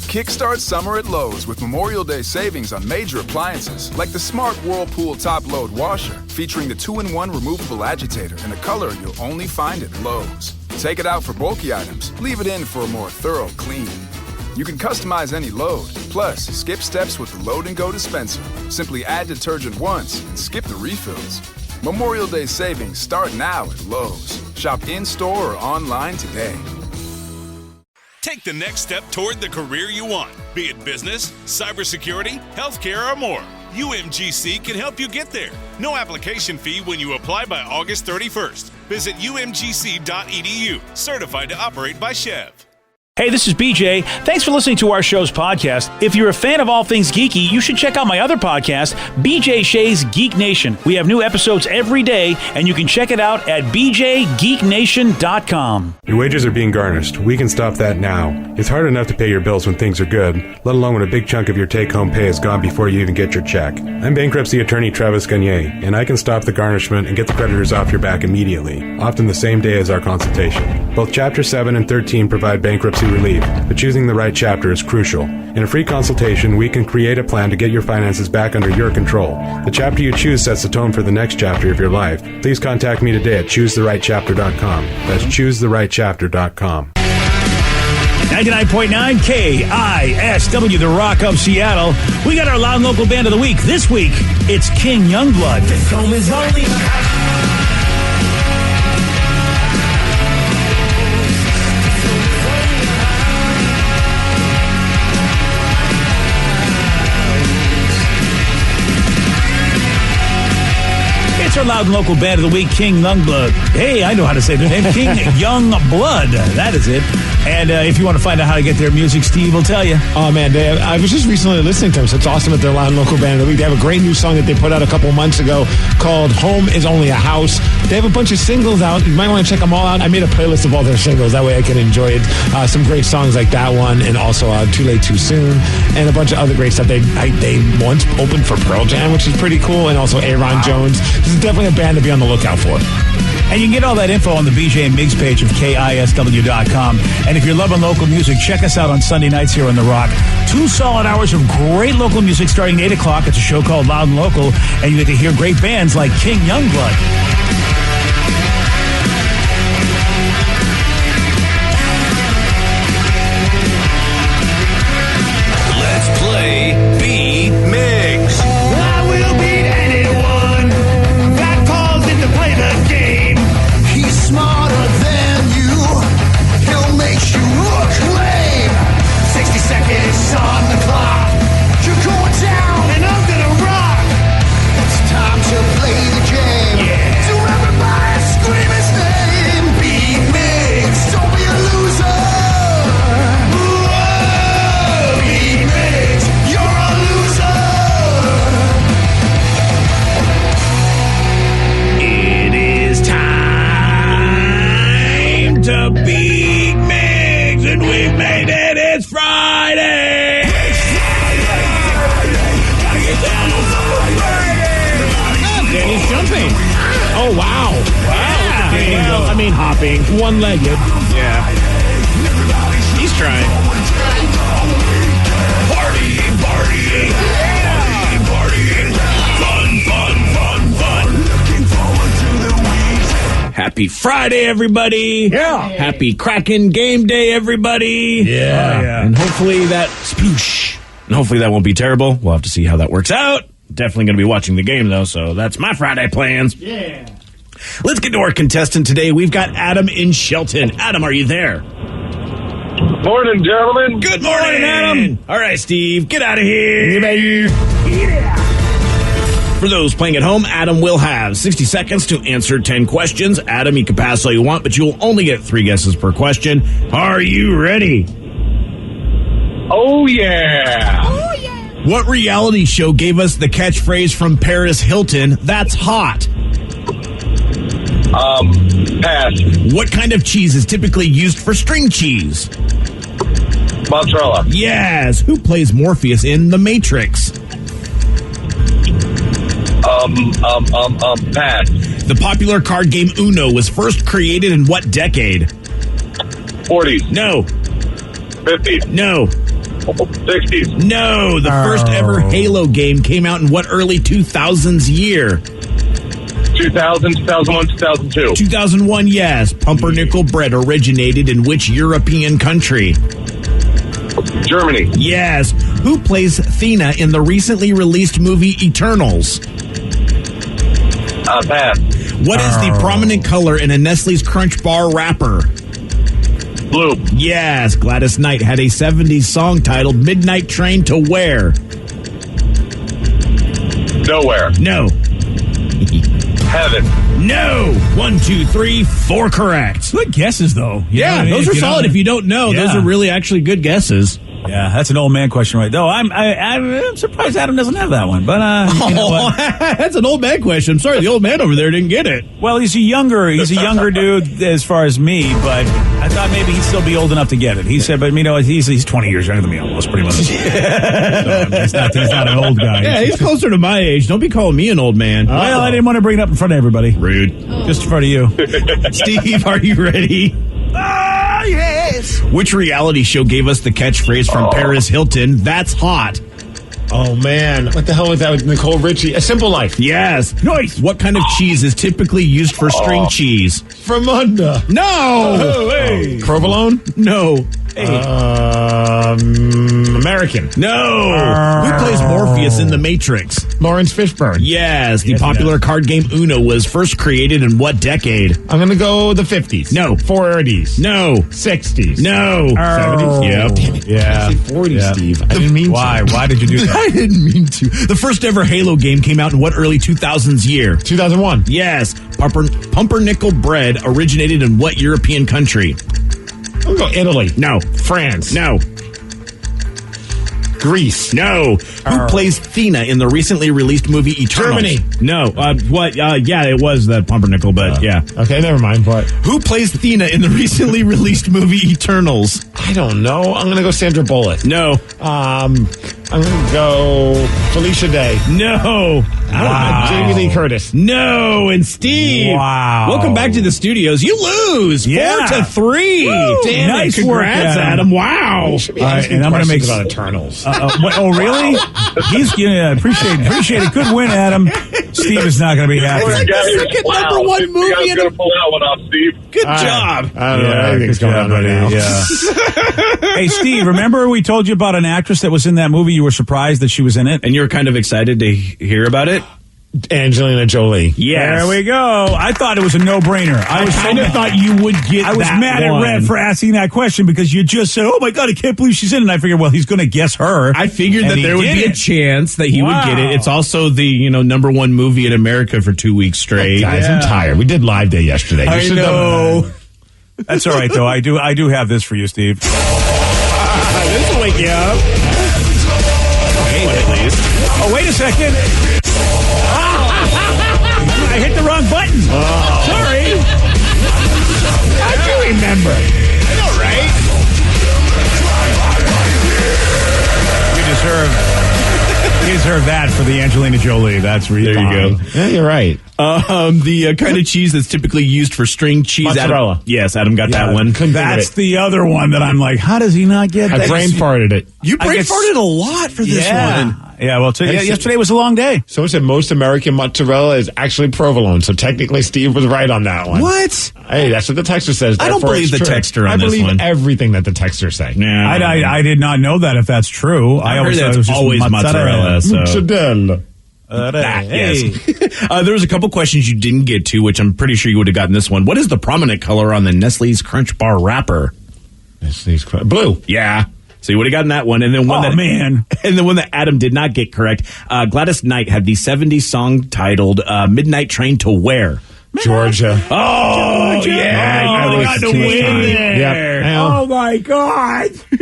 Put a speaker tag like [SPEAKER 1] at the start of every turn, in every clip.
[SPEAKER 1] Kickstart summer at Lowe's with Memorial Day savings on major appliances like the Smart Whirlpool Top Load Washer, featuring the 2-in-1 removable agitator in a color you'll only find at Lowe's. Take it out for bulky items, leave it in for a more thorough clean. You can customize any load, plus skip steps with the Load and Go dispenser. Simply add detergent once and skip the refills. Memorial Day savings start now at Lowe's. Shop in-store or online today.
[SPEAKER 2] Take the next step toward the career you want, be it business, cybersecurity, healthcare, or more. UMGC can help you get there. No application fee when you apply by August 31st. Visit umgc.edu, certified to operate by Chev.
[SPEAKER 3] Hey, this is BJ. Thanks for listening to our show's podcast. If you're a fan of all things geeky, you should check out my other podcast, BJ Shea's Geek Nation. We have new episodes every day, and you can check it out at bjgeeknation.com.
[SPEAKER 4] Your wages are being garnished. We can stop that now. It's hard enough to pay your bills when things are good, let alone when a big chunk of your take-home pay is gone before you even get your check. I'm bankruptcy attorney Travis Gagne, and I can stop the garnishment and get the creditors off your back immediately, often the same day as our consultation. Both Chapter 7 and 13 provide bankruptcy relief, but choosing the right chapter is crucial. In a free consultation, we can create a plan to get your finances back under your control. The chapter you choose sets the tone for the next chapter of your life. Please contact me today at choosetherightchapter.com. That's choosetherightchapter.com.
[SPEAKER 3] 99.9 KISW, the Rock of Seattle. We got our Loud and Local Band of the Week. This week, it's King Youngblood.
[SPEAKER 5] This home is only
[SPEAKER 3] our Loud and Local Band of the Week, King Youngblood. Hey, I know how to say their name, King Youngblood. That is it. And if you want to find out how to get their music, Steve will tell you.
[SPEAKER 6] Oh, man, I was just recently listening to them, so it's awesome that they're Loud and Local Band of the Week. They have a great new song that they put out a couple months ago called Home is Only a House. They have a bunch of singles out. You might want to check them all out. I made a playlist of all their singles. That way I can enjoy it. Some great songs like that one, and also Too Late Too Soon, and a bunch of other great stuff. They once opened for Pearl Jam, which is pretty cool, and also Aaron Jones. This is definitely a band to be on the lookout for.
[SPEAKER 3] And you can get all that info on the BJ and Migs page of KISW.com. And if you're loving local music, check us out on Sunday nights here on The Rock. 2 solid hours of great local music starting at 8 o'clock. It's a show called Loud and Local, and you get to hear great bands like King Youngblood.
[SPEAKER 2] Let's play Beat Migs.
[SPEAKER 5] I will beat anyone that calls in to play the game. He's smarter than you. He'll make you look lame. 60 seconds on the clock. You're going down and I'm gonna rock. It's time to play the game. Yeah. So everybody scream his name. Beat Migs. Don't be a loser. Whoa. Beat Migs. You're a loser.
[SPEAKER 3] It is time to beat Migs, and we've made it. It's Friday.
[SPEAKER 6] Danny's jumping. Oh, wow.
[SPEAKER 3] Yeah.
[SPEAKER 6] Well, I mean, hopping. One-legged.
[SPEAKER 3] Yeah.
[SPEAKER 6] He's trying.
[SPEAKER 2] Partying, partying. Partying, partying. Fun, fun, fun, fun. Looking forward to the week.
[SPEAKER 3] Happy Friday, everybody.
[SPEAKER 6] Yeah.
[SPEAKER 3] Happy Kraken game day, everybody.
[SPEAKER 6] Yeah.
[SPEAKER 3] And hopefully that sploosh. And hopefully that won't be terrible. We'll have to see how that works out. Definitely going to be watching the game, though, so that's my Friday plans.
[SPEAKER 6] Yeah.
[SPEAKER 3] Let's get to our contestant today. We've got Adam in Shelton. Adam, are you there?
[SPEAKER 7] Morning, gentlemen.
[SPEAKER 3] Good morning, Adam. All right, Steve, get out of here. For those playing at home, Adam will have 60 seconds to answer 10 questions. Adam, you can pass all you want, but you will only get 3 guesses per question. Are you ready?
[SPEAKER 7] Oh, yeah.
[SPEAKER 3] What reality show gave us the catchphrase from Paris Hilton, "That's hot"?
[SPEAKER 7] Pass.
[SPEAKER 3] What kind of cheese is typically used for string cheese?
[SPEAKER 7] Mozzarella.
[SPEAKER 3] Yes. Who plays Morpheus in The Matrix?
[SPEAKER 7] Pass.
[SPEAKER 3] The popular card game Uno was first created in what decade?
[SPEAKER 7] 40s.
[SPEAKER 3] No.
[SPEAKER 7] 50s.
[SPEAKER 3] No.
[SPEAKER 7] 60s.
[SPEAKER 3] No, the first ever Halo game came out in what early 2000s year?
[SPEAKER 7] 2000, 2001, 2002.
[SPEAKER 3] 2001, yes. Pumpernickel bread originated in which European country?
[SPEAKER 7] Germany.
[SPEAKER 3] Yes. Who plays Athena in the recently released movie Eternals?
[SPEAKER 7] Pass.
[SPEAKER 3] What is the prominent color in a Nestle's Crunch Bar wrapper?
[SPEAKER 7] Blue.
[SPEAKER 3] Yes. Gladys Knight had a 70s song titled Midnight Train to Where?
[SPEAKER 7] Nowhere.
[SPEAKER 3] No.
[SPEAKER 7] Heaven.
[SPEAKER 3] No. 1, 2, 3, 4 correct.
[SPEAKER 8] Good guesses, though. You know what I mean?
[SPEAKER 3] Those
[SPEAKER 8] If
[SPEAKER 3] are
[SPEAKER 8] you
[SPEAKER 3] solid.
[SPEAKER 8] don't-
[SPEAKER 3] If you don't know, those
[SPEAKER 8] Yeah.
[SPEAKER 3] are really actually good guesses.
[SPEAKER 8] Yeah, that's an old man question right there. I'm surprised Adam doesn't have that one. But you know what?
[SPEAKER 3] That's an old man question. I'm sorry, the old man over there didn't get it.
[SPEAKER 8] Well, he's a younger dude as far as me, but I thought maybe he'd still be old enough to get it. He said, but you know, he's 20 years younger than me almost, pretty much. So, he's not an old guy.
[SPEAKER 3] Yeah, he's closer to my age. Don't be calling me an old man.
[SPEAKER 8] Well, I didn't want to bring it up in front of everybody.
[SPEAKER 3] Rude.
[SPEAKER 8] Just in front of you.
[SPEAKER 3] Steve, are you ready?
[SPEAKER 5] Ah, yes.
[SPEAKER 3] Which reality show gave us the catchphrase from Paris Hilton, "That's hot"?
[SPEAKER 6] Oh, man. What the hell was that with Nicole Richie? A Simple Life.
[SPEAKER 3] Yes. Nice. What kind of cheese is typically used for string cheese?
[SPEAKER 6] From under.
[SPEAKER 3] No.
[SPEAKER 6] Oh, hey. Provolone?
[SPEAKER 3] No.
[SPEAKER 6] American.
[SPEAKER 3] No. Who plays Morpheus in The Matrix?
[SPEAKER 6] Lawrence Fishburne.
[SPEAKER 3] Yes. The
[SPEAKER 6] Yes,
[SPEAKER 3] popular card game Uno was first created in what decade?
[SPEAKER 6] I'm going to go the 50s.
[SPEAKER 3] No.
[SPEAKER 6] 40s.
[SPEAKER 3] No.
[SPEAKER 6] 60s.
[SPEAKER 3] No.
[SPEAKER 6] 70s.
[SPEAKER 3] Yep.
[SPEAKER 6] Damn it.
[SPEAKER 8] Yeah.
[SPEAKER 6] I say 40s,
[SPEAKER 8] Yeah.
[SPEAKER 6] Steve. I didn't mean
[SPEAKER 8] Why?
[SPEAKER 6] to.
[SPEAKER 8] Why did you do that?
[SPEAKER 3] I didn't mean to. The first ever Halo game came out in what early 2000s year?
[SPEAKER 6] 2001.
[SPEAKER 3] Yes. Pumpernickel bread originated in what European country?
[SPEAKER 6] I'm going to go Italy.
[SPEAKER 3] No.
[SPEAKER 6] France.
[SPEAKER 3] No.
[SPEAKER 6] Greece.
[SPEAKER 3] No. Who plays Athena in the recently released movie Eternals?
[SPEAKER 6] Germany.
[SPEAKER 3] No. What? Yeah, it was that Pumpernickel, but yeah.
[SPEAKER 6] Okay, never mind. What?
[SPEAKER 3] Who plays Athena in the recently released movie Eternals?
[SPEAKER 6] I don't know. I'm going to go Sandra Bullock.
[SPEAKER 3] No.
[SPEAKER 6] I'm going to go Felicia Day.
[SPEAKER 3] No.
[SPEAKER 6] Jamie Lee Curtis.
[SPEAKER 3] No. And Steve.
[SPEAKER 8] Wow.
[SPEAKER 3] Welcome back to the studios. You lose.
[SPEAKER 8] Yeah.
[SPEAKER 3] 4-3. Damn
[SPEAKER 8] Nice
[SPEAKER 3] it.
[SPEAKER 8] work,
[SPEAKER 3] Congrats,
[SPEAKER 8] Adam.
[SPEAKER 3] Adam. Wow.
[SPEAKER 6] Should be
[SPEAKER 8] All right,
[SPEAKER 6] asking
[SPEAKER 8] and I'm gonna
[SPEAKER 6] questions
[SPEAKER 8] make-
[SPEAKER 6] about Eternals.
[SPEAKER 8] Oh, really? Appreciate it. Good win, Adam. Steve is not going to be happy.
[SPEAKER 3] It's like the second number one
[SPEAKER 7] You
[SPEAKER 3] movie
[SPEAKER 7] guys
[SPEAKER 3] in
[SPEAKER 7] gonna
[SPEAKER 3] a...
[SPEAKER 7] pull that one off, Steve.
[SPEAKER 3] Good
[SPEAKER 6] All right.
[SPEAKER 3] job.
[SPEAKER 6] I don't know. Anything's
[SPEAKER 8] good
[SPEAKER 6] going
[SPEAKER 8] job,
[SPEAKER 6] on right now.
[SPEAKER 8] Yeah. Hey, Steve, remember we told you about an actress that was in that movie? You were surprised that she was in it?
[SPEAKER 3] And you were kind of excited to hear about it?
[SPEAKER 6] Angelina Jolie.
[SPEAKER 3] Yes.
[SPEAKER 8] There we go. I thought it was a no-brainer.
[SPEAKER 3] I kind of thought you would get
[SPEAKER 8] I was
[SPEAKER 3] that
[SPEAKER 8] mad
[SPEAKER 3] one.
[SPEAKER 8] at Red for asking that question because you just said, "Oh my God, I can't believe she's in it." And I figured, well, he's going to guess her.
[SPEAKER 3] I figured
[SPEAKER 8] And
[SPEAKER 3] that
[SPEAKER 8] he
[SPEAKER 3] there would
[SPEAKER 8] did
[SPEAKER 3] be a
[SPEAKER 8] it.
[SPEAKER 3] chance that he would get it.
[SPEAKER 8] Wow.
[SPEAKER 3] It's also the number one movie in America for 2 weeks straight.
[SPEAKER 6] Guys, I'm tired. We did Live Day yesterday. You
[SPEAKER 3] I
[SPEAKER 6] should've
[SPEAKER 3] know.
[SPEAKER 6] done
[SPEAKER 8] That's all right, though. I do have this for you, Steve.
[SPEAKER 3] This will wake you up. At least.
[SPEAKER 8] Oh, wait a second. I hit the wrong button. Sorry.
[SPEAKER 3] How'd you remember? I know, right?
[SPEAKER 8] You deserve that for the Angelina Jolie. That's really
[SPEAKER 3] There you go.
[SPEAKER 6] that. Yeah, you're right.
[SPEAKER 3] The kind of cheese that's typically used for string cheese.
[SPEAKER 6] Mozzarella.
[SPEAKER 3] Adam, yes, Adam got that one.
[SPEAKER 6] Couldn't think of
[SPEAKER 8] That's
[SPEAKER 6] it.
[SPEAKER 8] the other one that I'm like, how does he not get that?
[SPEAKER 6] I brain farted it.
[SPEAKER 3] You brain
[SPEAKER 8] guess-
[SPEAKER 3] farted a lot for this one.
[SPEAKER 8] Yeah, well, yesterday was a long day.
[SPEAKER 6] Someone said most American mozzarella is actually provolone, so technically Steve was right on that one.
[SPEAKER 3] What?
[SPEAKER 6] Hey, that's what the texter says.
[SPEAKER 3] I don't
[SPEAKER 6] Therefore,
[SPEAKER 3] believe
[SPEAKER 6] it's
[SPEAKER 3] the
[SPEAKER 6] true.
[SPEAKER 3] texter on
[SPEAKER 6] I
[SPEAKER 3] this
[SPEAKER 6] believe
[SPEAKER 3] one.
[SPEAKER 6] everything that the texters say.
[SPEAKER 3] Yeah.
[SPEAKER 8] I did not know that if that's true. I
[SPEAKER 3] I heard
[SPEAKER 8] always thought
[SPEAKER 3] that's
[SPEAKER 8] it was just
[SPEAKER 3] always mozzarella. So.
[SPEAKER 6] Mozzarella.
[SPEAKER 3] Yes. There was a couple questions you didn't get to, which I'm pretty sure you would have gotten this one. What is the prominent color on the Nestle's Crunch Bar wrapper?
[SPEAKER 6] Blue.
[SPEAKER 3] Yeah. So you would have gotten that one. And then one
[SPEAKER 8] Oh, man.
[SPEAKER 3] And the one that Adam did not get correct. Gladys Knight had the 70s song titled Midnight Train to Where?
[SPEAKER 6] Georgia.
[SPEAKER 3] Oh,
[SPEAKER 8] Georgia.
[SPEAKER 3] yeah.
[SPEAKER 8] Oh,
[SPEAKER 3] You
[SPEAKER 8] I
[SPEAKER 3] got
[SPEAKER 8] too
[SPEAKER 3] to
[SPEAKER 8] much
[SPEAKER 3] win
[SPEAKER 8] time.
[SPEAKER 3] there.
[SPEAKER 6] Yep. Well,
[SPEAKER 8] Oh, my God.
[SPEAKER 6] I'm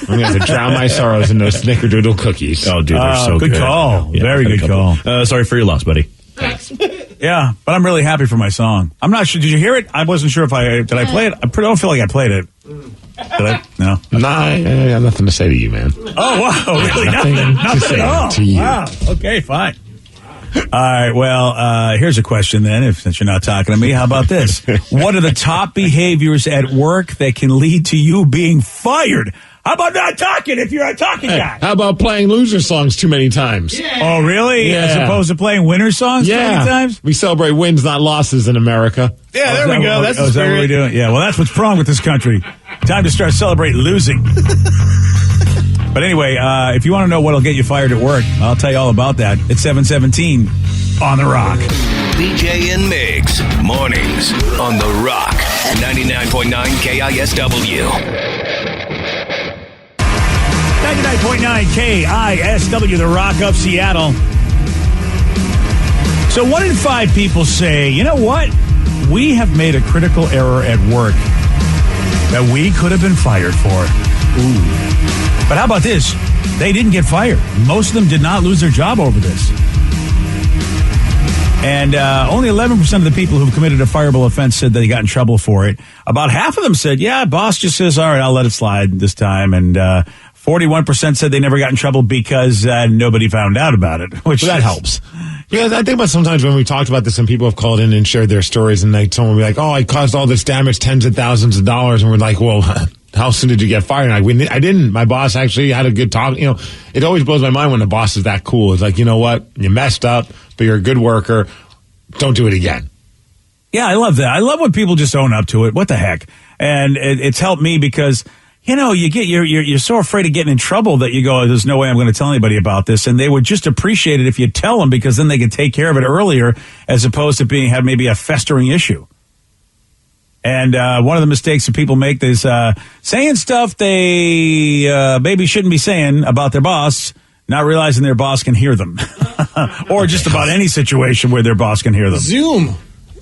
[SPEAKER 6] going to have to drown my sorrows in those snickerdoodle cookies.
[SPEAKER 3] Oh, dude, they're so good.
[SPEAKER 8] good call.
[SPEAKER 3] Yeah,
[SPEAKER 8] Very
[SPEAKER 3] I've had a
[SPEAKER 8] good
[SPEAKER 3] couple.
[SPEAKER 8] call.
[SPEAKER 3] Sorry for your loss, buddy.
[SPEAKER 8] Yeah, but I'm really happy for my song. I'm not sure. Did you hear it? I wasn't sure if did I play it? I don't feel like I played it. Did I? No.
[SPEAKER 6] Nah, I have nothing to say to you, man.
[SPEAKER 8] Oh, wow. Really?
[SPEAKER 6] Nothing to
[SPEAKER 8] Nothing
[SPEAKER 6] say
[SPEAKER 8] at all.
[SPEAKER 6] to you.
[SPEAKER 8] Wow. Okay, fine. All right. Well, here's a question then, since you're not talking to me. How about this? What are the top behaviors at work that can lead to you being fired? How about not talking if you're a talking guy?
[SPEAKER 6] How about playing loser songs too many times?
[SPEAKER 8] Oh, really?
[SPEAKER 6] Yeah.
[SPEAKER 8] As opposed to playing winner songs too many times?
[SPEAKER 6] We celebrate wins, not losses in America.
[SPEAKER 9] Yeah, there we go. That's the
[SPEAKER 8] is that what
[SPEAKER 9] spirit.
[SPEAKER 8] we're doing? Yeah, well, that's what's wrong with this country. Time to start celebrating losing. But anyway, if you want to know what'll get you fired at work, I'll tell you all about that. It's 7:17 on The Rock.
[SPEAKER 10] BJ and Migs, mornings on The Rock, 99.9 KISW.
[SPEAKER 8] 99.9 KISW, The Rock of Seattle. So 1 in 5 people say, you know what? We have made a critical error at work that we could have been fired for. Ooh. But how about this? They didn't get fired. Most of them did not lose their job over this. And only 11% of the people who've committed a fireable offense said they got in trouble for it. About half of them said, yeah, boss just says, all right, I'll let it slide this time. And 41% said they never got in trouble because nobody found out about it. Which
[SPEAKER 6] that helps. Because I think about sometimes when we talked about this and people have called in and shared their stories and someone will be like, oh, I caused all this damage, tens of thousands of dollars. And we're like, well, how soon did you get fired? And I didn't. My boss actually had a good talk. You know, it always blows my mind when the boss is that cool. It's like, you know what? You messed up, but you're a good worker. Don't do it again.
[SPEAKER 8] Yeah, I love that. I love when people just own up to it. What the heck? And it's helped me because, you know, you're so afraid of getting in trouble that you go, there's no way I'm going to tell anybody about this. And they would just appreciate it if you tell them, because then they can take care of it earlier as opposed to have maybe a festering issue. And one of the mistakes that people make is saying stuff they maybe shouldn't be saying about their boss, not realizing their boss can hear them. Or just about any situation where their boss can hear them.
[SPEAKER 9] Zoom.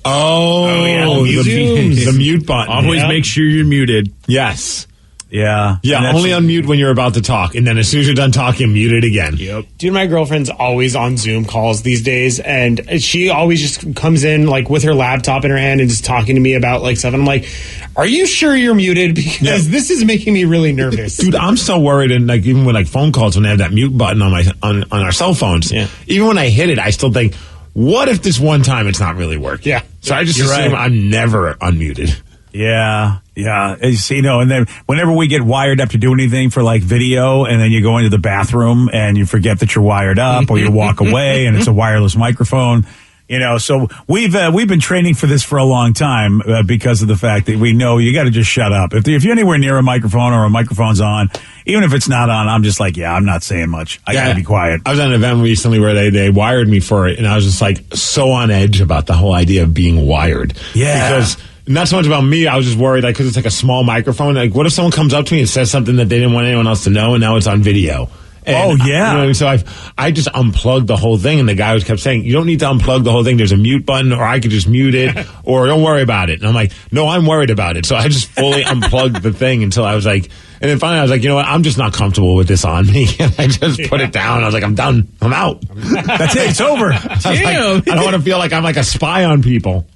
[SPEAKER 6] Oh,
[SPEAKER 9] yeah,
[SPEAKER 6] the mute button.
[SPEAKER 9] Always make sure you're muted.
[SPEAKER 6] Yes.
[SPEAKER 8] Yeah.
[SPEAKER 6] Yeah, only unmute when you're about to talk. And then as soon as you're done talking, mute it again.
[SPEAKER 9] Yep.
[SPEAKER 11] Dude, my girlfriend's always on Zoom calls these days, and she always just comes in like with her laptop in her hand and just talking to me about like stuff. And I'm like, are you sure you're muted? Because this is making me really nervous.
[SPEAKER 6] Dude, I'm so worried, and like even with like phone calls when they have that mute button on our cell phones, even when I hit it, I still think, what if this one time it's not really working?
[SPEAKER 11] Yeah.
[SPEAKER 6] So I just assume I'm never unmuted.
[SPEAKER 8] Yeah. It's, you know, and then whenever we get wired up to do anything for like video, and then you go into the bathroom and you forget that you're wired up, or you walk away and it's a wireless microphone, you know. So we've been training for this for a long time because of the fact that we know you got to just shut up. If you're anywhere near a microphone or a microphone's on, even if it's not on, I'm just like, I'm not saying much. I got to be quiet.
[SPEAKER 6] I was at an event recently where they wired me for it, and I was just like so on edge about the whole idea of being wired.
[SPEAKER 8] Yeah.
[SPEAKER 6] Because not so much about me, I was just worried, like, because it's like a small microphone. Like, what if someone comes up to me and says something that they didn't want anyone else to know, and now it's on video? And so I just unplugged the whole thing, and the guy kept saying, you don't need to unplug the whole thing. There's a mute button, or I could just mute it, or don't worry about it. And I'm like, no, I'm worried about it. So I just fully unplugged the thing until I was like, and then finally I was like, you know what, I'm just not comfortable with this on me. And I just put it down. I was like, I'm done. I'm out.
[SPEAKER 8] That's it. It's over.
[SPEAKER 6] I don't want to feel like I'm like a spy on people.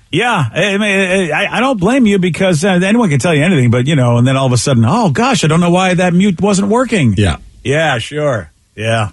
[SPEAKER 8] Yeah, I mean, I don't blame you, because anyone can tell you anything, but, you know, and then all of a sudden, oh, gosh, I don't know why that mute wasn't working.
[SPEAKER 6] Yeah.
[SPEAKER 8] Yeah, sure. Yeah.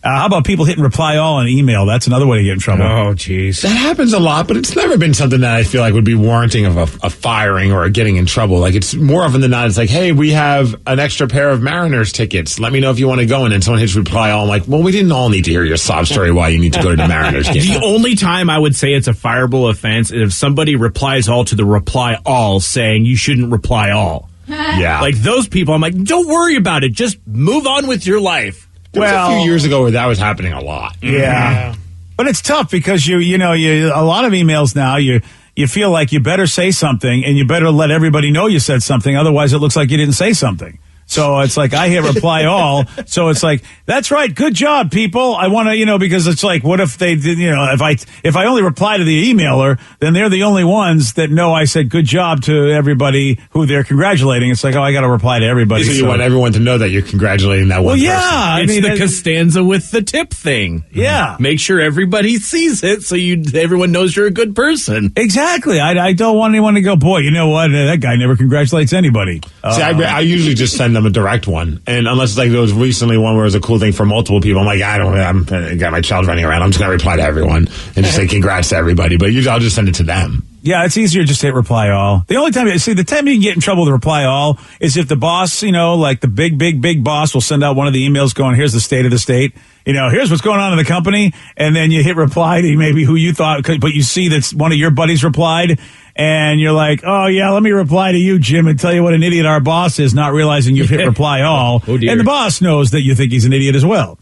[SPEAKER 8] How about people hitting reply all on email? That's another way to get in trouble.
[SPEAKER 9] Oh, jeez.
[SPEAKER 6] That happens a lot, but it's never been something that I feel like would be warranting of a firing or getting in trouble. Like, it's more often than not, it's like, hey, we have an extra pair of Mariners tickets. Let me know if you want to go. And then someone hits reply all. I'm like, well, we didn't all need to hear your sob story why you need to go to the Mariners game.
[SPEAKER 9] The only time I would say it's a fireable offense is if somebody replies all to the reply all saying you shouldn't reply all.
[SPEAKER 6] Yeah.
[SPEAKER 9] Like those people, I'm like, don't worry about it. Just move on with your life.
[SPEAKER 6] There was a few years ago where that was happening a lot.
[SPEAKER 8] Yeah. But it's tough because you know, a lot of emails now, you feel like you better say something, and you better let everybody know you said something. Otherwise it looks like you didn't say something. So it's like, I hit reply all. So it's like, that's right. Good job, people. I want to, you know, because it's like, what if they did, you know, if I only reply to the emailer, then they're the only ones that know I said good job to everybody who they're congratulating. It's like, oh, I got to reply to everybody.
[SPEAKER 6] So you want everyone to know that you're congratulating that one person.
[SPEAKER 8] Yeah.
[SPEAKER 9] It's the Costanza with the tip thing.
[SPEAKER 8] Yeah.
[SPEAKER 9] Make sure everybody sees it so everyone knows you're a good person.
[SPEAKER 8] Exactly. I don't want anyone to go, boy, you know what? That guy never congratulates anybody.
[SPEAKER 6] See, I usually just send them a direct one, and unless like there was recently one where it was a cool thing for multiple people, I'm like, I got my child running around, I'm just gonna reply to everyone and just say congrats to everybody. But usually I'll just send it to them.
[SPEAKER 8] Yeah, it's easier just to hit reply all. The only time the time you can get in trouble with reply all is if the boss, like the big boss will send out one of the emails going, here's the state of the state. Here's what's going on in the company. And then you hit reply to maybe who you thought, but you see that one of your buddies replied. And you're like, oh, yeah, let me reply to you, Jim, and tell you what an idiot our boss is, not realizing you've hit reply all.
[SPEAKER 9] Oh, dear.
[SPEAKER 8] And the boss knows that you think he's an idiot as well.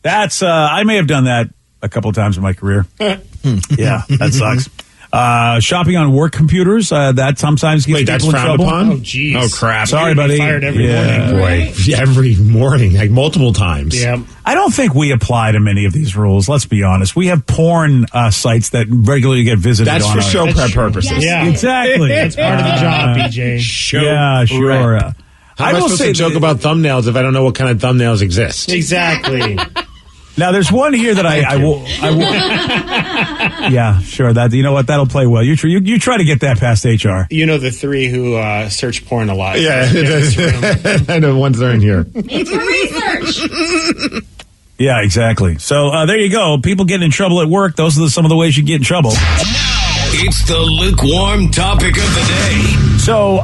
[SPEAKER 8] That's, I may have done that a couple of times in my career. Yeah, that sucks. Shopping on work computers, that sometimes gets people in trouble.
[SPEAKER 6] Upon?
[SPEAKER 11] Oh, jeez.
[SPEAKER 6] Oh, crap.
[SPEAKER 8] Sorry, buddy.
[SPEAKER 11] Fired every
[SPEAKER 8] Yeah.
[SPEAKER 11] morning.
[SPEAKER 6] Boy, every morning, like multiple times.
[SPEAKER 11] Yeah.
[SPEAKER 8] I don't think we apply to many of these rules. Let's be honest. We have porn sites that regularly get visited.
[SPEAKER 6] That's
[SPEAKER 8] on
[SPEAKER 6] for
[SPEAKER 8] our-
[SPEAKER 6] show prep purposes.
[SPEAKER 11] Yeah.
[SPEAKER 8] Exactly.
[SPEAKER 11] That's part of the job, BJ.
[SPEAKER 8] Yeah, sure.
[SPEAKER 6] How am I supposed to joke about thumbnails if I don't know what kind of thumbnails exist?
[SPEAKER 11] Exactly.
[SPEAKER 8] Now, there's one here that I will. Yeah, sure. That you know what, that'll play well. You try to get that past HR.
[SPEAKER 11] You know the three who search porn a lot.
[SPEAKER 6] Yeah, I know the ones that are in here.
[SPEAKER 12] It's for research.
[SPEAKER 8] Yeah, exactly. So there you go. People getting in trouble at work. Those are some of the ways you get in trouble.
[SPEAKER 10] It's the lukewarm topic of the day.
[SPEAKER 8] So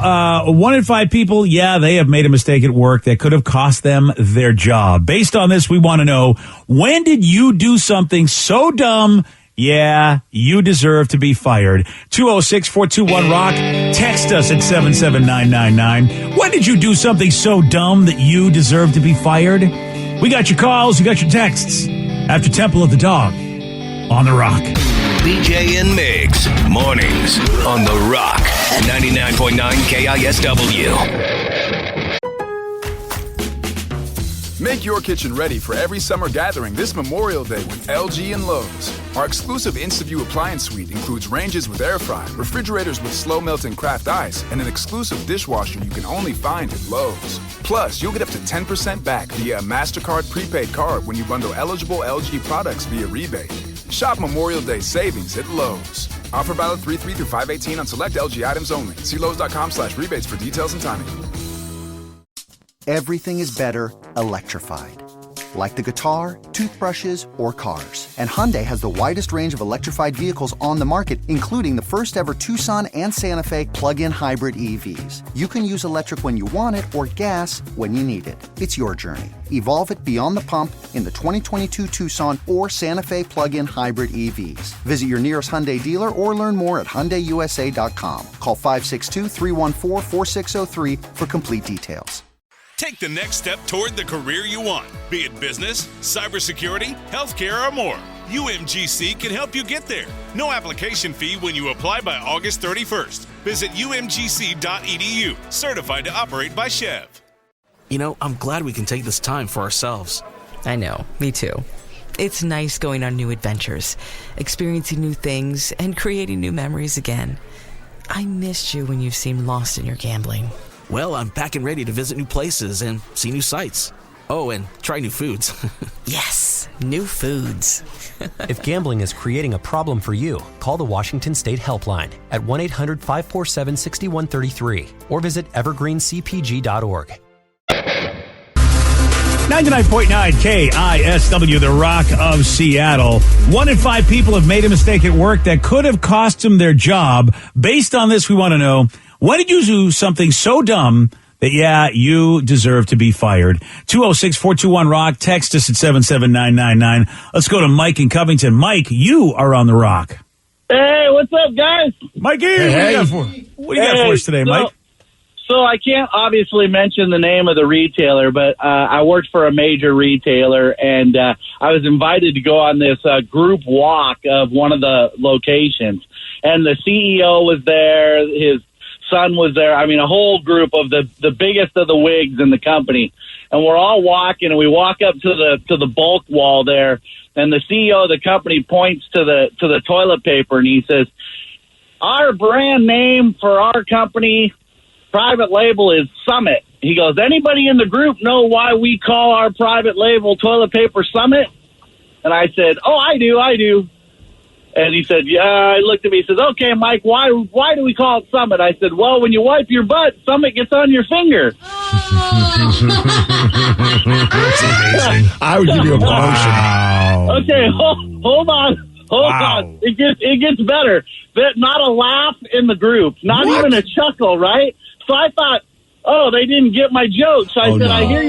[SPEAKER 8] 1 in 5 people, they have made a mistake at work that could have cost them their job. Based on this, we want to know, when did you do something so dumb? Yeah, you deserve to be fired. 206-421-ROCK. Text us at 77999. When did you do something so dumb that you deserve to be fired? We got your calls, you got your texts. After Temple of the Dog on the Rock.
[SPEAKER 10] BJ and Migs, mornings on the Rock, 99.9 KISW.
[SPEAKER 1] Make your kitchen ready for every summer gathering this Memorial Day with LG and Lowe's. Our exclusive InstaView appliance suite includes ranges with air fry, refrigerators with slow melting craft ice, and an exclusive dishwasher you can only find at Lowe's. Plus, you'll get up to 10% back via a MasterCard prepaid card when you bundle eligible LG products via rebate. Shop Memorial Day savings at Lowe's. Offer valid 3/3 through 5/18 on select LG items only. See Lowe's.com/rebates for details and timing.
[SPEAKER 13] Everything is better electrified. Like the guitar, toothbrushes, or cars. And Hyundai has the widest range of electrified vehicles on the market, including the first ever Tucson and Santa Fe plug-in hybrid EVs. You can use electric when you want it or gas when you need it. It's your journey. Evolve it beyond the pump in the 2022 Tucson or Santa Fe plug-in hybrid EVs. Visit your nearest Hyundai dealer or learn more at HyundaiUSA.com. Call 562-314-4603 for complete details.
[SPEAKER 2] Take the next step toward the career you want, be it business, cybersecurity, healthcare, or more. UMGC can help you get there. No application fee when you apply by August 31st. Visit umgc.edu, certified to operate by Chev.
[SPEAKER 14] I'm glad we can take this time for ourselves.
[SPEAKER 15] I know, me too. It's nice going on new adventures, experiencing new things, and creating new memories again. I missed you when you seemed lost in your gambling.
[SPEAKER 14] Well, I'm back and ready to visit new places and see new sights. Oh, and try new foods.
[SPEAKER 15] Yes, new foods.
[SPEAKER 16] If gambling is creating a problem for you, call the Washington State Helpline at 1-800-547-6133 or visit evergreencpg.org.
[SPEAKER 8] 99.9 KISW, the Rock of Seattle. 1 in 5 people have made a mistake at work that could have cost them their job. Based on this, we want to know, when did you do something so dumb that, you deserve to be fired? 206-421-ROCK. Text us at 77999. Let's go to Mike in Covington. Mike, you are on the Rock.
[SPEAKER 17] Hey, what's up, guys?
[SPEAKER 8] Mikey, what do you got for us today, Mike?
[SPEAKER 17] So I can't obviously mention the name of the retailer, but I worked for a major retailer, and I was invited to go on this group walk of one of the locations. And the CEO was there, his son was there. I mean, a whole group of the biggest of the wigs in the company. And we're all walking, and we walk up to the bulk wall there, and the CEO of the company points to the toilet paper, and he says, "Our brand name for our company private label is Summit." He goes, "Anybody in the group know why we call our private label toilet paper Summit?" And I said, "Oh, I do. And he said, "Yeah." He looked at me. He says, "Okay, Mike, why do we call it Summit?" I said, "Well, when you wipe your butt, Summit gets on your finger."
[SPEAKER 6] That's amazing. I would give you a promotion.
[SPEAKER 17] Okay, hold on. Hold on. It gets better. Not a laugh in the group. Not even a chuckle, right? So I thought, oh, they didn't get my joke. So I said, I hear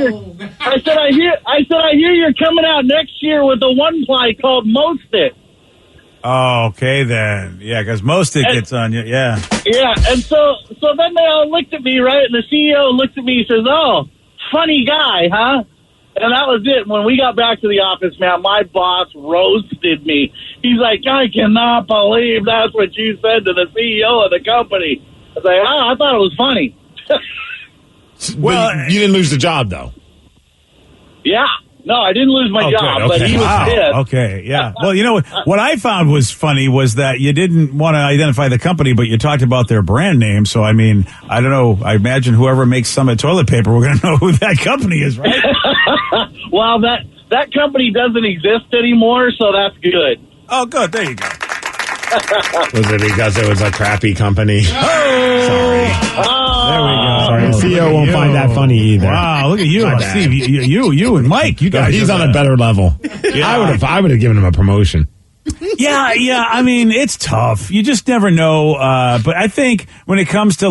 [SPEAKER 17] you're coming out next year with a one-ply called Most It.
[SPEAKER 8] Oh, okay then. Yeah, because most it gets on you. Yeah.
[SPEAKER 17] Yeah, and so then they all looked at me, right? And the CEO looked at me and says, "Oh, funny guy, huh?" And that was it. When we got back to the office, man, my boss roasted me. He's like, "I cannot believe that's what you said to the CEO of the company." I was like, "Oh, I thought it was funny."
[SPEAKER 6] Well, you didn't lose the job, though.
[SPEAKER 17] Yeah. No, I didn't lose my job, but he was pissed.
[SPEAKER 8] Okay, yeah. Well, you know, what I found was funny was that you didn't want to identify the company, but you talked about their brand name. So, I mean, I don't know. I imagine whoever makes Summit toilet paper, we're going to know who that company is, right?
[SPEAKER 17] Well, that company doesn't exist anymore, so that's good.
[SPEAKER 8] Oh, good. There you go.
[SPEAKER 6] Was it because it was a crappy company?
[SPEAKER 8] Oh!
[SPEAKER 6] Sorry.
[SPEAKER 17] Oh!
[SPEAKER 8] There we go.
[SPEAKER 6] Sorry, the CEO won't find that funny either.
[SPEAKER 8] Wow, look at you, Steve. You and Mike. You guys.
[SPEAKER 6] He's on a better level. Yeah. I would have given him a promotion.
[SPEAKER 8] Yeah. I mean, it's tough. You just never know. But I think when it comes to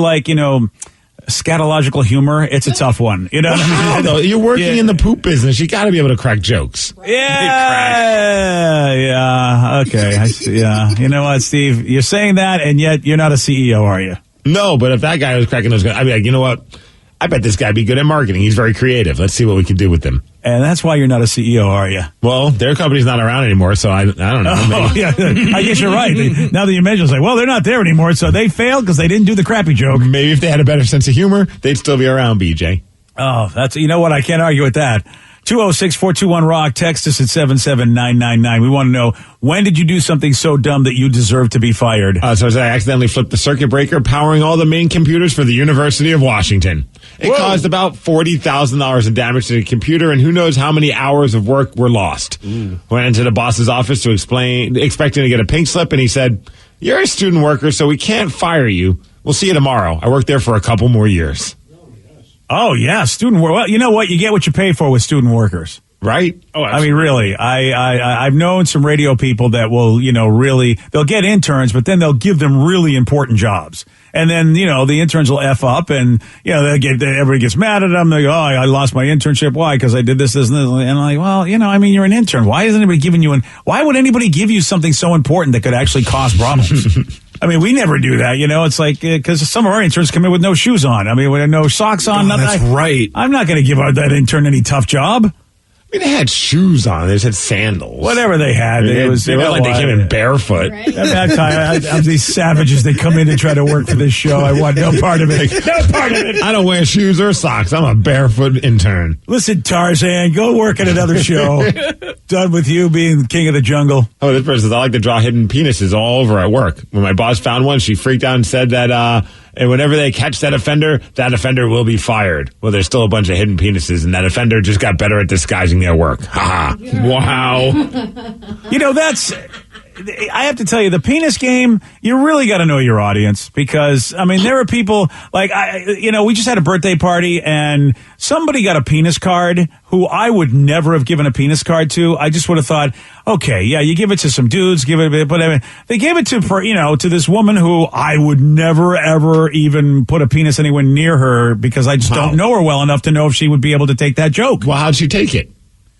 [SPEAKER 8] scatological humor, it's a tough one. You know what I mean?
[SPEAKER 6] Though? You're working in the poop business. You got to be able to crack jokes.
[SPEAKER 8] Yeah. Okay. I see. Yeah. You know what, Steve? You're saying that, and yet you're not a CEO, are you?
[SPEAKER 6] No, but if that guy was cracking those, I'd be like, you know what? I bet this guy'd be good at marketing. He's very creative. Let's see what we can do with him.
[SPEAKER 8] And that's why you're not a CEO, are you?
[SPEAKER 6] Well, their company's not around anymore, so I don't know.
[SPEAKER 8] Oh, yeah. I guess you're right. Now that you mention it, it's like, well, they're not there anymore, so they failed because they didn't do the crappy joke.
[SPEAKER 6] Maybe if they had a better sense of humor, they'd still be around, BJ.
[SPEAKER 8] Oh, you know what? I can't argue with that. 206-421-ROCK. Text us at 77999. We want to know, when did you do something so dumb that you deserve to be fired?
[SPEAKER 6] So I accidentally flipped the circuit breaker powering all the main computers for the University of Washington. It caused about $40,000 in damage to the computer, and who knows how many hours of work were lost. Went into the boss's office to explain, expecting to get a pink slip, and he said, "You're a student worker, so we can't fire you. We'll see you tomorrow. I worked there for a couple more years."
[SPEAKER 8] Oh, yeah, student work. Well, you know what? You get what you pay for with student workers.
[SPEAKER 6] Right?
[SPEAKER 8] Oh, I mean, really, I've known some radio people that will, really, they'll get interns, but then they'll give them really important jobs. And then, the interns will F up and, everybody gets mad at them. They go, "Oh, I lost my internship. Why? Because I did this, and this. And I'm like, well, you're an intern. Why isn't anybody giving you why would anybody give you something so important that could actually cause problems? I mean, we never do that, It's like, because some of our interns come in with no shoes on. I mean, with no socks on.
[SPEAKER 6] Oh, that's right.
[SPEAKER 8] I'm not going to give that intern any tough job.
[SPEAKER 6] I mean, they had shoes on. They just had sandals.
[SPEAKER 8] Whatever they had.
[SPEAKER 6] They looked like they came in barefoot.
[SPEAKER 8] Right. I'm these savages that come in and try to work for this show. I want no part of it. No part of it.
[SPEAKER 6] I don't wear shoes or socks. I'm a barefoot intern.
[SPEAKER 8] Listen, Tarzan, go work at another show. Done with you being king of the jungle.
[SPEAKER 6] Oh, this person says, I like to draw hidden penises all over at work. When my boss found one, she freaked out and said that, and whenever they catch that offender will be fired. Well, there's still a bunch of hidden penises, and that offender just got better at disguising their work. Ha ha. Wow.
[SPEAKER 8] I have to tell you, the penis game, you really got to know your audience because, I mean, there are people like, we just had a birthday party and somebody got a penis card who I would never have given a penis card to. I just would have thought, okay, yeah, you give it to some dudes, give it a bit, but I mean, they gave it to this woman who I would never, ever even put a penis anywhere near her because I just don't know her well enough to know if she would be able to take that joke.
[SPEAKER 6] Well, how'd she take it?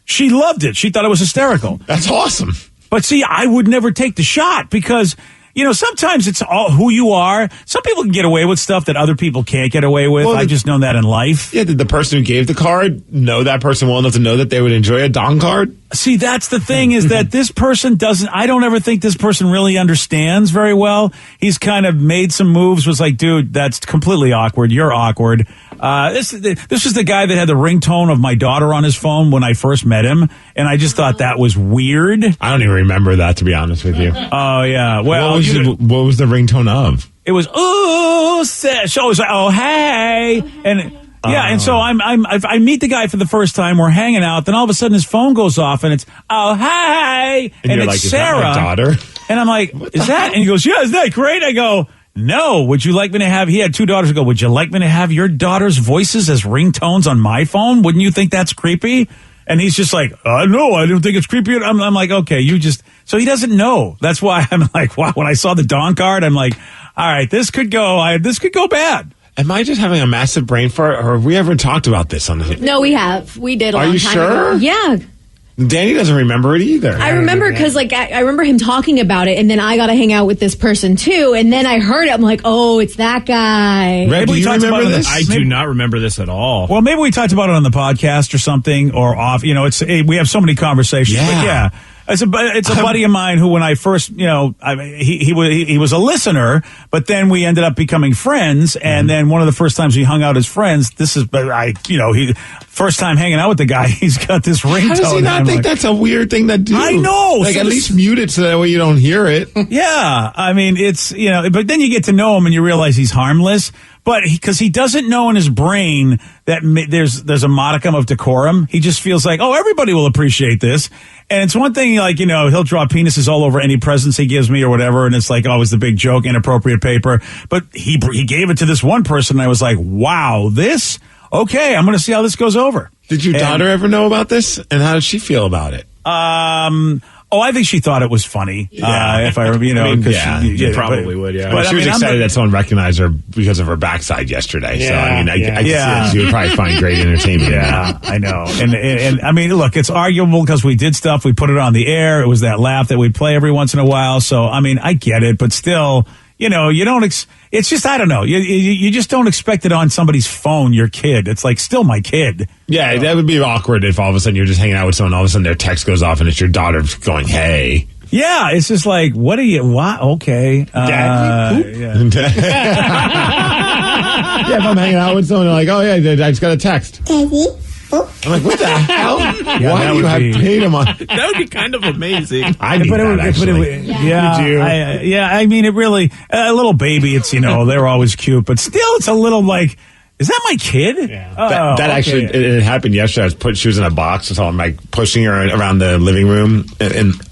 [SPEAKER 8] She loved it. She thought it was hysterical.
[SPEAKER 6] That's awesome.
[SPEAKER 8] But see, I would never take the shot because, sometimes it's all who you are. Some people can get away with stuff that other people can't get away with. I've just known that in life.
[SPEAKER 6] Yeah, did the person who gave the card know that person well enough to know that they would enjoy a dong card?
[SPEAKER 8] See, that's the thing is that this person I don't ever think this person really understands very well. He's kind of made some moves, was like, dude, that's completely awkward. You're awkward. This was the guy that had the ringtone of my daughter on his phone when I first met him, and I just thought that was weird.
[SPEAKER 6] I don't even remember that, to be honest with you.
[SPEAKER 8] Oh, yeah. Well,
[SPEAKER 6] what was the ringtone of?
[SPEAKER 8] It was, ooh, so it was like, oh, hey. And yeah, and so I meet the guy for the first time. We're hanging out. Then all of a sudden his phone goes off and it's, oh, hey. And
[SPEAKER 6] you're
[SPEAKER 8] it's
[SPEAKER 6] like,
[SPEAKER 8] Sarah.
[SPEAKER 6] Is that my daughter?
[SPEAKER 8] And I'm like, is that? And he goes, yeah, isn't that great? I go, no. Would you like me to have, he had two daughters. I go, would you like me to have your daughter's voices as ringtones on my phone? Wouldn't you think that's creepy? And he's just like, no, I don't think it's creepy. I'm like, okay, so he doesn't know. That's why I'm like, wow, when I saw the Dawn card, I'm like, all right, this could go bad.
[SPEAKER 6] Am I just having a massive brain fart, or have we ever talked about this on the...
[SPEAKER 12] No, we have. We did a long
[SPEAKER 6] time
[SPEAKER 12] ago. Yeah.
[SPEAKER 6] Danny doesn't remember it either.
[SPEAKER 12] I remember because, I remember him talking about it, and then I got to hang out with this person too, and then I heard it. I'm like, oh, it's that guy.
[SPEAKER 6] Red, do you remember this?
[SPEAKER 9] I do not remember this at all.
[SPEAKER 8] Well, maybe we talked about it on the podcast or something, or off. We have so many conversations.
[SPEAKER 6] Yeah.
[SPEAKER 8] But yeah. It's a buddy of mine who, when I first, he was a listener, but then we ended up becoming friends. And then one of the first times we hung out as friends, first time hanging out with the guy, he's got this ringtone.
[SPEAKER 6] How does he not think that's a weird thing to do?
[SPEAKER 8] I know.
[SPEAKER 6] At least mute it so that way you don't hear it.
[SPEAKER 8] Yeah. I mean, it's, but then you get to know him and you realize he's harmless. But because he doesn't know in his brain that there's a modicum of decorum, he just feels like, oh, everybody will appreciate this. And it's one thing, he'll draw penises all over any presents he gives me or whatever, and it's like always the big joke, inappropriate paper. But he gave it to this one person, and I was like, wow, this? Okay, I'm going to see how this goes over.
[SPEAKER 6] Did your daughter ever know about this? And how did she feel about it?
[SPEAKER 8] I think she thought it was funny.
[SPEAKER 6] Yeah.
[SPEAKER 8] If I remember,
[SPEAKER 9] she probably would. Yeah,
[SPEAKER 6] but she was excited that someone recognized her because of her backside yesterday.
[SPEAKER 8] Yeah,
[SPEAKER 6] so I guess she would probably find great entertainment.
[SPEAKER 8] Yeah, I know. And I mean, look, it's arguable because we did stuff. We put it on the air. It was that laugh that we play every once in a while. So I mean, I get it, but still, you don't. It's just, I don't know. You just don't expect it on somebody's phone. Your kid. It's like still my kid.
[SPEAKER 6] Yeah, that would be awkward if all of a sudden you're just hanging out with someone, all of a sudden their text goes off and it's your daughter going, hey.
[SPEAKER 8] Yeah, it's just like, what? Okay.
[SPEAKER 6] Daddy? Yeah, if I'm hanging out with someone, they're like, oh yeah, I just got a text. Daddy? I'm like, what the hell?
[SPEAKER 8] Yeah,
[SPEAKER 6] why do you have paid him on?
[SPEAKER 9] That would be kind of amazing.
[SPEAKER 6] I need that, actually.
[SPEAKER 8] I mean, it really, a little baby, it's, they're always cute, but still it's a little like, is that my kid?
[SPEAKER 6] Yeah. That actually, it happened yesterday. She was in a box, so I'm like pushing her around the living room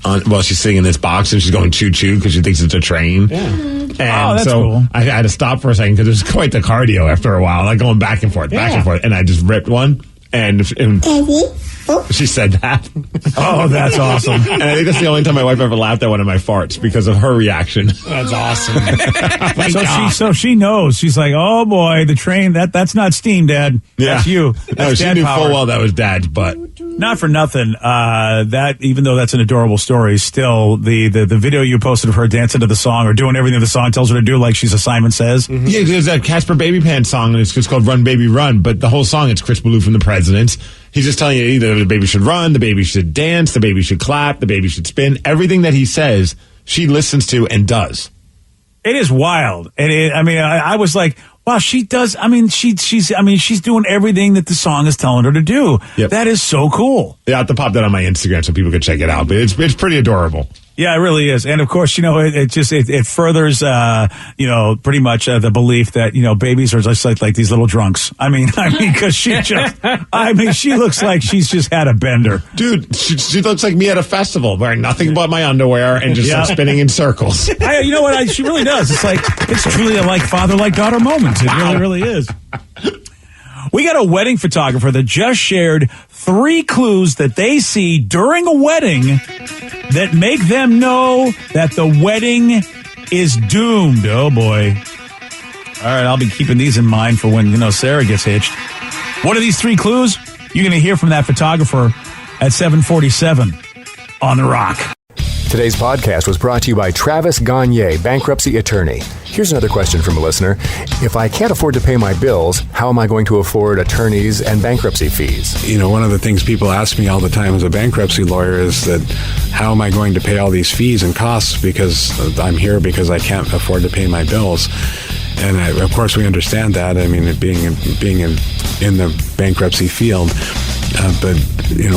[SPEAKER 6] while she's sitting in this box, and she's going choo-choo because she thinks it's a train.
[SPEAKER 8] Yeah.
[SPEAKER 6] And
[SPEAKER 8] that's
[SPEAKER 6] so
[SPEAKER 8] cool.
[SPEAKER 6] I had to stop for a second because it was quite the cardio after a while, like going back and forth, and I just ripped one. And she said that.
[SPEAKER 8] Oh, that's awesome.
[SPEAKER 6] And I think that's the only time my wife ever laughed at one of my farts because of her reaction.
[SPEAKER 11] That's awesome.
[SPEAKER 8] So she knows. She's like, oh boy, the train, that's not steam, Dad.
[SPEAKER 6] Yeah.
[SPEAKER 8] That's you. That's
[SPEAKER 6] no, she
[SPEAKER 8] dad
[SPEAKER 6] knew
[SPEAKER 8] power.
[SPEAKER 6] full well that was Dad's butt.
[SPEAKER 8] Not for nothing. That, even though that's an adorable story, still the video you posted of her dancing to the song or doing everything the song tells her to do, like she's a Simon Says.
[SPEAKER 6] Mm-hmm. Yeah, there's that Casper Baby Pants song, and it's just called Run Baby Run. But the whole song, it's Chris Ballou from The Presidents. He's just telling you either the baby should run, the baby should dance, the baby should clap, the baby should spin. Everything that he says, she listens to and does.
[SPEAKER 8] It is wild. And I was like, wow, she does. I mean, she's doing everything that the song is telling her to do.
[SPEAKER 6] Yep.
[SPEAKER 8] That is so cool.
[SPEAKER 6] Yeah, I have to pop that on my Instagram so people can check it out. But it's pretty adorable.
[SPEAKER 8] Yeah, it really is. And of course, it furthers, pretty much the belief that, babies are just like these little drunks. I mean, because she looks like she's just had a bender.
[SPEAKER 6] Dude, she looks like me at a festival wearing nothing but my underwear and just spinning in circles.
[SPEAKER 8] You know what? She really does. It's truly a father, daughter moment. It really is. We got a wedding photographer that just shared 3 clues that they see during a wedding that make them know that the wedding is doomed. Oh, boy. All right, I'll be keeping these in mind for when, Sarah gets hitched. What are these 3 clues? You're going to hear from that photographer at 7:47 on The Rock.
[SPEAKER 18] Today's podcast was brought to you by Travis Gagne, bankruptcy attorney. Here's another question from a listener. If I can't afford to pay my bills, how am I going to afford attorneys and bankruptcy fees?
[SPEAKER 4] One of the things people ask me all the time as a bankruptcy lawyer is that how am I going to pay all these fees and costs because I'm here because I can't afford to pay my bills? And of course we understand that. I mean, being in the bankruptcy field. But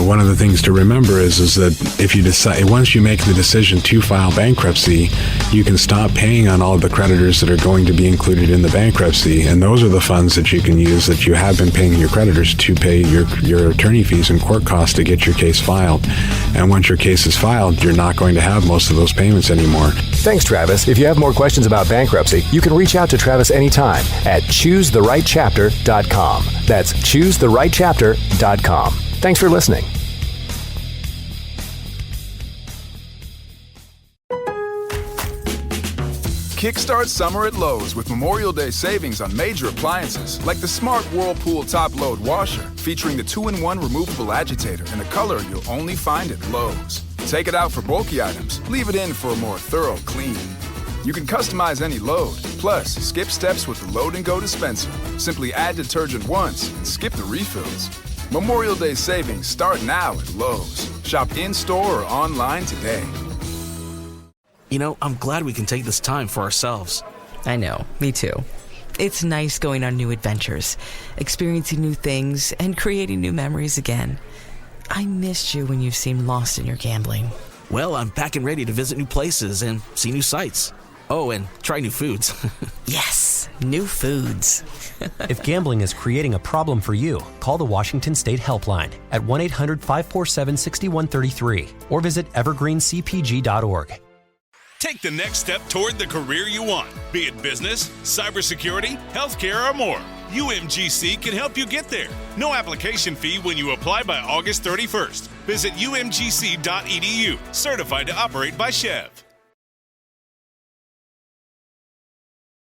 [SPEAKER 4] one of the things to remember is that if you decide, once you make the decision to file bankruptcy, you can stop paying on all of the creditors that are going to be included in the bankruptcy, and those are the funds that you can use that you have been paying your creditors to pay your attorney fees and court costs to get your case filed. And once your case is filed, you're not going to have most of those payments anymore.
[SPEAKER 18] Thanks, Travis. If you have more questions about bankruptcy, you can reach out to Travis anytime at choosetherightchapter.com. That's choosetherightchapter.com. Thanks for listening.
[SPEAKER 1] Kickstart summer at Lowe's with Memorial Day savings on major appliances like the smart Whirlpool top-load washer featuring the 2-in-1 removable agitator in a color you'll only find at Lowe's. Take it out for bulky items, leave it in for a more thorough clean. You can customize any load, plus skip steps with the Load and Go dispenser. Simply add detergent once and skip the refills. Memorial Day savings start now at Lowe's. Shop in-store or online today.
[SPEAKER 14] You know, I'm glad we can take this time for ourselves.
[SPEAKER 15] I know, me too. It's nice going on new adventures, experiencing new things, and creating new memories again. I missed you when you seemed lost in your gambling.
[SPEAKER 14] Well, I'm back and ready to visit new places and see new sights. Oh, and try new foods.
[SPEAKER 15] Yes, new foods.
[SPEAKER 16] If gambling is creating a problem for you, call the Washington State Helpline at 1-800-547-6133 or visit evergreencpg.org.
[SPEAKER 2] Take the next step toward the career you want, be it business, cybersecurity, healthcare, or more. UMGC can help you get there. No application fee when you apply by August 31st. Visit umgc.edu, certified to operate by Chev.